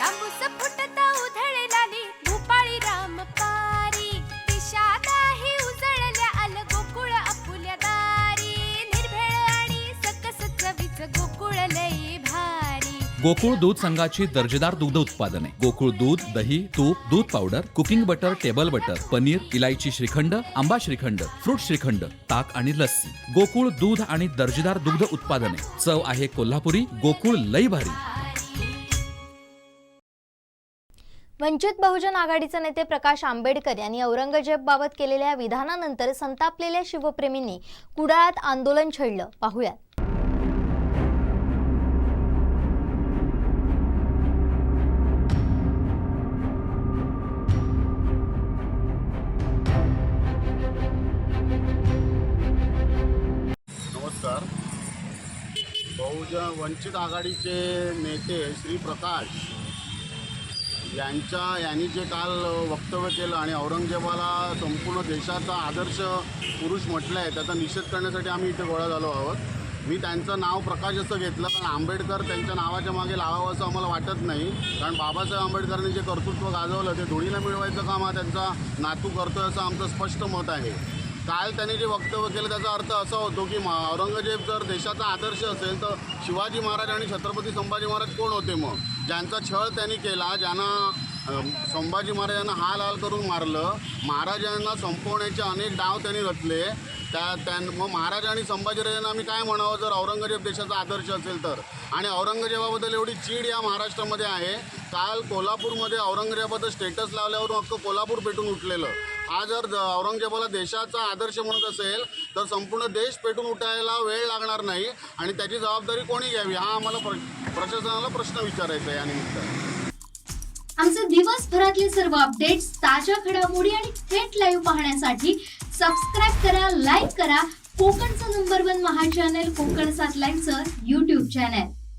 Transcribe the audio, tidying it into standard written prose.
तांबूस फुटता उधळलाली भूपाळी रामपारी दिशादाही उजळल्या आल गोकुळ आपुल्या दारी निर्भेळ आणि सकस चवीच गोकुळ लई भारी गोकुळ दूध संघाची दर्जेदार दुग्ध उत्पादने गोकुळ दूध, दही, तूप, दूध powder, cooking butter, table butter, paneer, इलायची श्रीखंड, आंबा श्रीखंड, फ्रूट श्रीखंड, ताक आणि लस्सी. गोकुळ दूध आणि दर्जेदार दुग्ध उत्पादने. चव आहे कोल्हापुरी. गोकुळ लई भारी. वंचित बहुजन आघाडीचे नेते प्रकाश आंबेडकर यांनी औरंगजेबाबत केलेल्या विधानानंतर संतापलेल्या शिवप्रेमींनी कुडाळात आंदोलन छेडलं. पाहूयात. नमस्कार. बहुजन वंचित आघाडीचे नेते श्री प्रकाश यांनी जे काल वक्तव्य केलं आणि औरंगजेबाला संपूर्ण देशाचा आदर्श पुरुष म्हटलं आहे त्याचा निषेध करण्यासाठी आम्ही इथे गोळा झालो आहोत. मी त्यांचं नाव प्रकाश असं घेतलं कारण आंबेडकर त्यांच्या नावाच्या मागे लावावं असं आम्हाला वाटत नाही. कारण बाबासाहेब आंबेडकरांनी जे कर्तृत्व गाजवलं ते धुळीनं मिळवायचं काम हा त्यांचा नातू करतोय असं आमचं स्पष्ट मत आहे. काल त्यांनी जे वक्तव्य केलं त्याचा अर्थ असा होतो की औरंगजेब जर देशाचा आदर्श असेल तर शिवाजी महाराज आणि छत्रपती संभाजी महाराज कोण होते मग? ज्यांचा छळ त्यांनी केला, ज्यांना संभाजी महाराजांना हाल हाल करून मारलं, महाराजांना संपवण्याचे अनेक डाव त्यांनी रचले. मग महाराज आणि संभाजीराजांना आम्ही काय म्हणावं जर औरंगजेब देशाचा आदर्श असेल तर? आणि औरंगजेबाबद्दल एवढी चीड या महाराष्ट्रामध्ये आहे. काल कोल्हापूरमध्ये औरंगजेबाबद्दल स्टेटस लावल्यावरून अख्खं कोल्हापूर पेटून उठलेलं. हा जर औरंगजेबाला देशाचा आदर्श म्हणत असेल तर संपूर्ण देश पेटून उठायला वेळ लागणार नाही आणि त्याची जबाबदारी कोणी घ्यावी हा आम्हाला प्रशासनाला प्रश्न विचारायचा आहे. यानिमित्त आमचे दिवसभरातले सर्व अपडेट्स, ताज्या घडामोडी आणि थेट लाईव्ह पाहण्यासाठी सबस्क्राईब करा, लाईक करा कोकणचं नंबर 1 महा चॅनल कोकण 7 लाईव्हचं YouTube चॅनल.